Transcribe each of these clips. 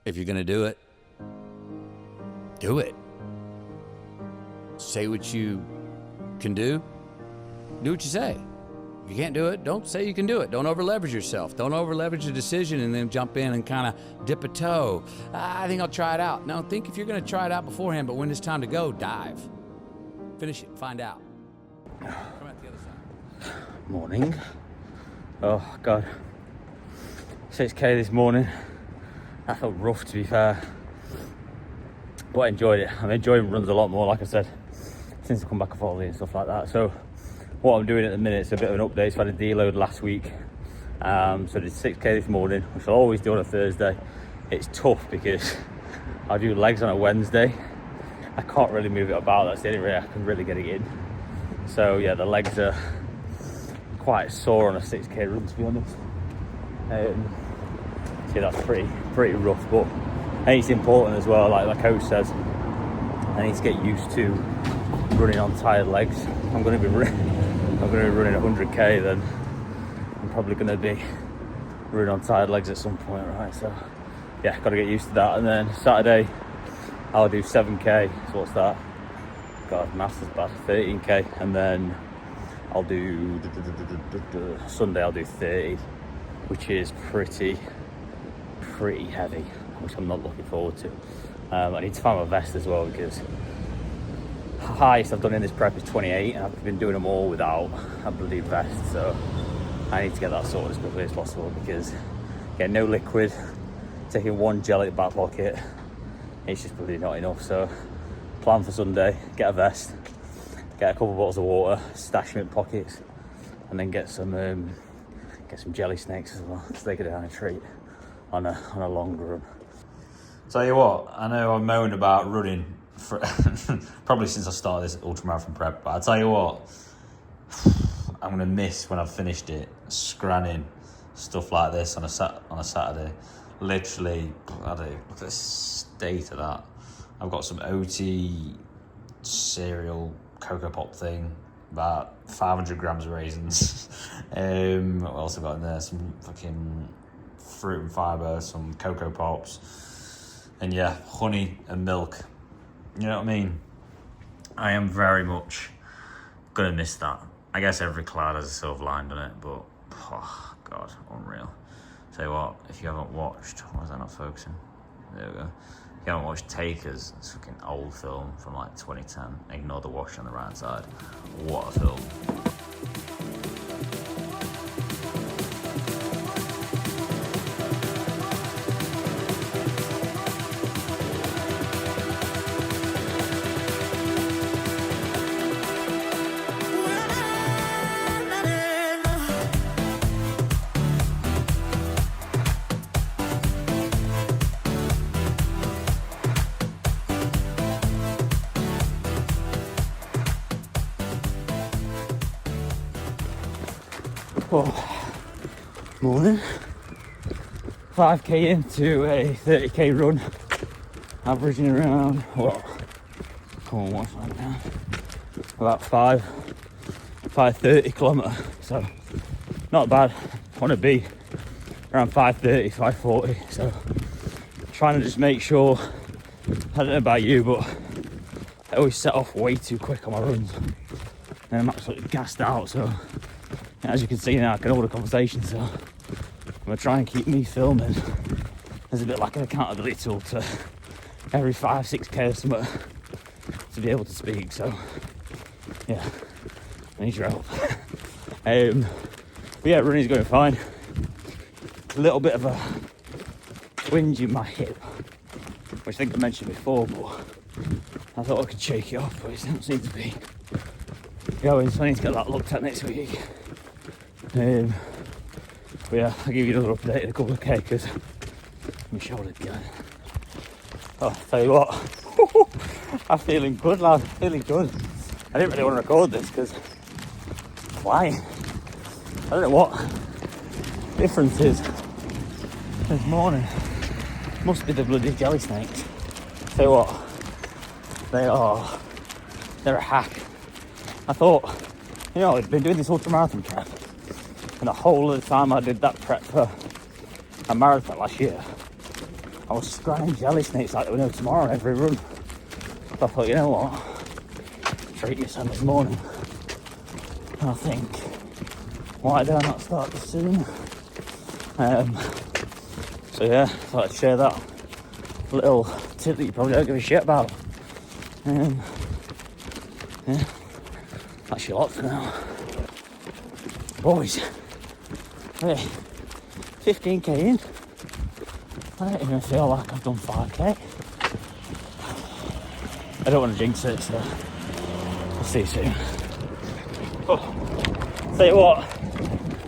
If you're going to do it, do it. Say what you can do what you say. If you can't do it, don't say you can do it. Don't over leverage yourself. Don't over leverage a decision and then jump in and kind of dip a toe. I think I'll try it out. No, think if you're going to try it out beforehand, but when it's time to go, dive. Finish it, find out. Come out the other side. Morning. Oh God. 6k this morning. That felt rough, to be fair, but I enjoyed it. I'm enjoying runs a lot more, like I said, since I come back off holiday and stuff like that. So what I'm doing at the minute is a bit of an update. So I had a deload last week, so I did 6k this morning, which I always do on a Thursday. It's tough because I do legs on a Wednesday. I can't really move it about. That's the only way I can really get it in. So yeah, the legs are quite sore on a 6k run, to be honest. So that's pretty rough, but I think it's important as well. Like my coach says, I need to get used to running on tired legs. I'm going to be running 100k, then I'm probably going to be running on tired legs at some point, right? So yeah, got to get used to that. And then Saturday I'll do 7k. So what's that? God, maths is bad. 13k, and then I'll do Sunday. I'll do 30, which is pretty heavy, which I'm not looking forward to. I need to find my vest as well, because the highest I've done in this prep is 28, and I've been doing them all without a bloody vest. So I need to get that sorted as quickly as possible, because getting no liquid, taking one gel at the back pocket, it's just probably not enough. So plan for Sunday, get a vest, get a couple of bottles of water, stash them in pockets, and then get some jelly snakes as well, so they could have a treat on a long run. Tell you what, I know I've moaned about running for probably since I started this ultramarathon prep, but I tell you what, I'm gonna miss when I've finished it, scranning stuff like this on a Saturday. Literally, I don't know, look at the state of that. I've got some OT cereal Cocoa Pop thing, about 500 grams of raisins. What else have I got in there? Some fucking fruit and fibre, some Cocoa Pops, and yeah, honey and milk. You know what I mean? I am very much gonna miss that. I guess every cloud has a silver lining on it, but oh God, unreal. Tell you what, if you haven't watched, why is that not focusing? There we go. If you haven't watched Takers, it's a fucking old film from like 2010. Ignore the wash on the right side. What a film. Oh, morning. 5k into a 30k run, averaging around, what? Come on, what's that now? About 5:30 kilometre. So not bad. I want to be around 5:30, 5:40. So trying to just make sure. I don't know about you, but I always set off way too quick on my runs, and I'm absolutely gassed out. So as you can see now, I can hold a conversation, so I'm going to try and keep me filming. There's a bit like an accountability tool to every 5-6k or something to be able to speak, so yeah, I need your help. But yeah, running's going fine. A little bit of a twinge in my hip, which I think I mentioned before, but I thought I could shake it off, but it doesn't seem to be going, so I need to get that looked at next week. But yeah, I'll give you another update in a couple of K, because my shoulder's going. Oh, I'll tell you what, I'm feeling good, lad, feeling good. I didn't really want to record this because I'm flying. I don't know what difference is this morning. Must be the bloody jelly snakes. Tell you what, they're a hack. I thought, you know, I've been doing this ultramarathon prep, and the whole of the time I did that prep for a marathon last year, I was scrying jelly snakes like there were no tomorrow on every run. But I thought, you know what? Treat yourself this morning. And I think, why did I not start this soon? So yeah, thought I'd share that little tip that you probably don't give a shit about. Yeah, that's your lot for now. Boys, hey, 15k in. I don't even feel like I've done 5k. I don't want to jinx it, so we'll see you soon. Oh, tell you what,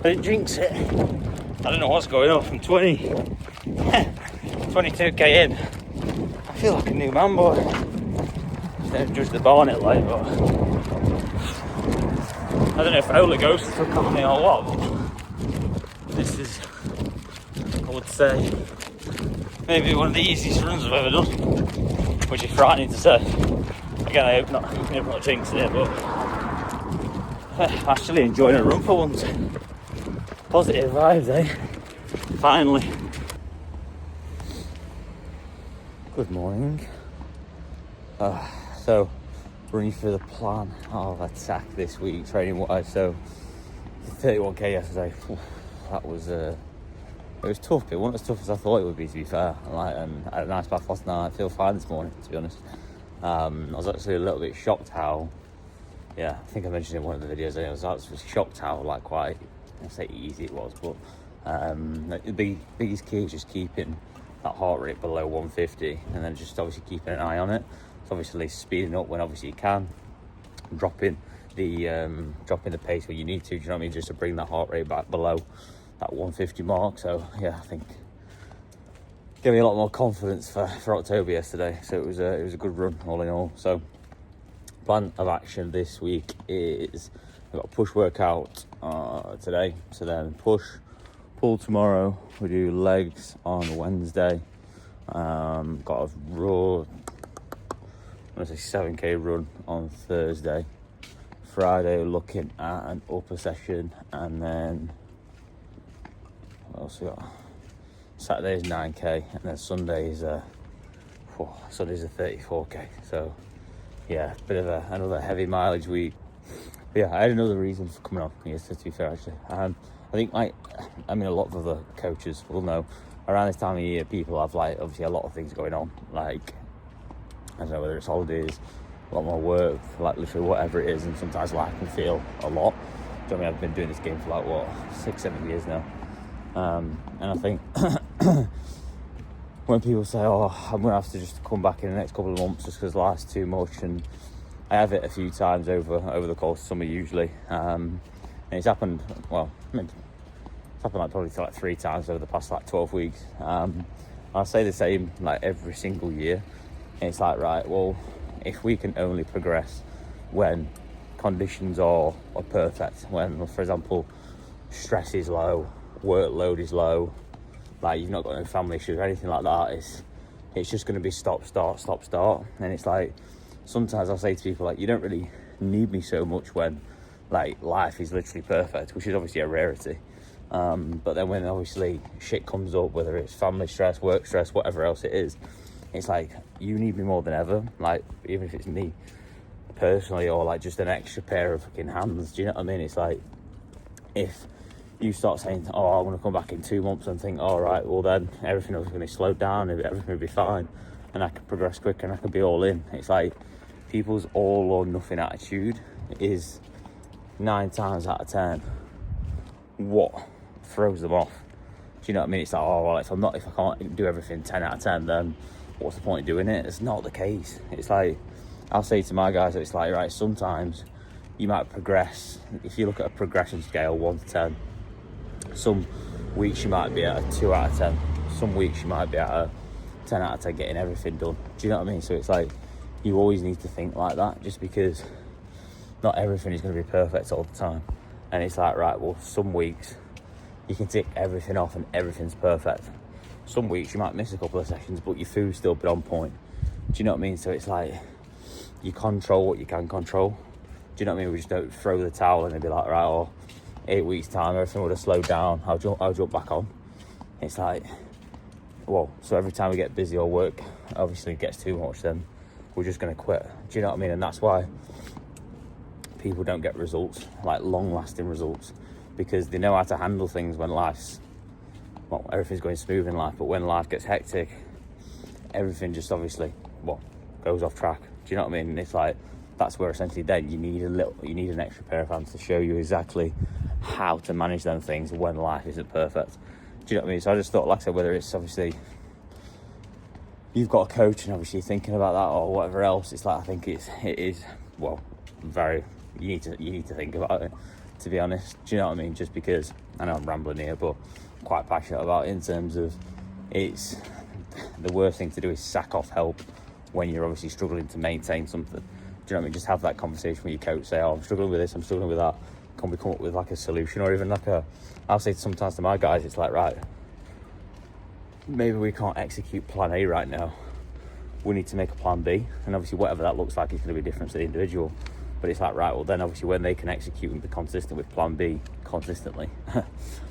I didn't jinx it. I don't know what's going on from 22k in. I feel like a new man, boy. Don't judge the bonnet like, but I don't know if Holy Ghost took on me or what, but this is, I would say, maybe one of the easiest runs I've ever done, which is frightening to say. Again, I hope not jinxing it, but I'm actually enjoying a run for once. Positive vibes, eh? Finally. Good morning. So, running through the plan of attack this week, training wise. So, 31k yesterday. That was it was tough. It wasn't as tough as I thought it would be, to be fair. And I had a nice bath last night. I feel fine this morning, to be honest. I was actually a little bit shocked how, I think I mentioned in one of the videos. I was actually shocked how quite, I say easy it was, but the biggest key is just keeping that heart rate below 150, and then just obviously keeping an eye on it. So obviously speeding up when obviously you can, dropping the pace where you need to. Do you know what I mean? Just to bring that heart rate back below that 150 mark. So yeah, I think gave me a lot more confidence for October yesterday. So it was a good run all in all. So plan of action this week is we've got a push workout today. So then pull tomorrow. We do legs on Wednesday. Got a raw, I say 7k run on Thursday. Friday we're looking at an upper session, and then what else we got? Saturday is 9k, and then Sunday is Sunday's a 34k. So yeah, bit of another heavy mileage week. But yeah, I had another reason for coming on yesterday, to be fair, actually. I think a lot of other coaches will know around this time of year people have obviously a lot of things going on, I don't know, whether it's holidays, a lot more work, literally whatever it is, and sometimes life can feel a lot. Do you know what I mean? I've been doing this game for 6-7 years now, and I think when people say, oh, I'm gonna have to just come back in the next couple of months just because life's too much, and I have it a few times over the course of summer usually, and it's happened, it's happened probably 3 times over the past 12 weeks. I'll say the same every single year. And it's right, well, if we can only progress when conditions are perfect, when, for example, stress is low, workload is low, you've not got no family issues or anything like that, it's just going to be stop, start. And it's sometimes I'll say to people, you don't really need me so much when life is literally perfect, which is obviously a rarity. But then when obviously shit comes up, whether it's family stress, work stress, whatever else it is, it's you need me more than ever. Even if it's me personally, or just an extra pair of fucking hands. Do you know what I mean? It's if you start saying, oh, I want to come back in 2 months, and think, all right, well then everything else is going to slow down, everything will be fine, and I can progress quicker, and I can be all in. It's people's all or nothing attitude is 9 times out of 10 what throws them off. Do you know what I mean? It's if I can't do everything 10 out of 10, then what's the point of doing it? It's not the case. It's I'll say to my guys, it's right, sometimes you might progress. If you look at a progression scale 1 to 10, some weeks you might be at a 2 out of 10, some weeks you might be at a 10 out of 10 getting everything done. Do you know what I mean? So it's you always need to think like that, just because not everything is going to be perfect all the time. And it's right, well, some weeks you can tick everything off and everything's perfect. Some weeks you might miss a couple of sessions, but your food's still been on point. Do you know what I mean? So it's you control what you can control. Do you know what I mean? We just don't throw the towel and be right, 8 weeks time, everything would have slowed down. I'll jump back on. It's so every time we get busy or work obviously gets too much, then we're just going to quit. Do you know what I mean? And that's why people don't get results, like long-lasting results, because they know how to handle things when everything's going smooth in life, but when life gets hectic, everything just obviously, goes off track. Do you know what I mean? It's like, that's where essentially then you need an extra pair of hands to show you exactly how to manage them things when life isn't perfect. Do you know what I mean? So I just thought, like I said, whether it's obviously you've got a coach and obviously thinking about that or whatever else, it's like, I think it is very, you need to think about it, to be honest. Do you know what I mean? Just because I know I'm rambling here, but I'm quite passionate about it in terms of, it's the worst thing to do is sack off help when you're obviously struggling to maintain something. Do you know what I mean? Just have that conversation with your coach, say, I'm struggling with this, I'm struggling with that. Can we come up with like a solution, or even like I'll say sometimes to my guys, it's like, right, maybe we can't execute plan A right now, we need to make a plan B, and obviously whatever that looks like is going to be different to the individual. But it's like, right, well then obviously when they can execute and be consistent with plan B consistently,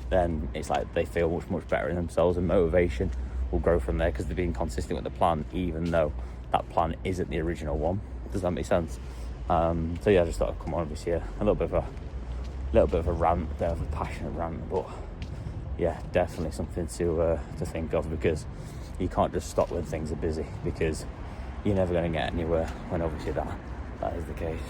then it's like they feel much better in themselves, and motivation will grow from there because they're being consistent with the plan, even though that plan isn't the original one. Does that make sense? So yeah, I just thought I'd come on this year, a little bit of a rant, a bit of a passionate rant, but yeah, definitely something to think of, because you can't just stop when things are busy, because you're never going to get anywhere when obviously that is the case.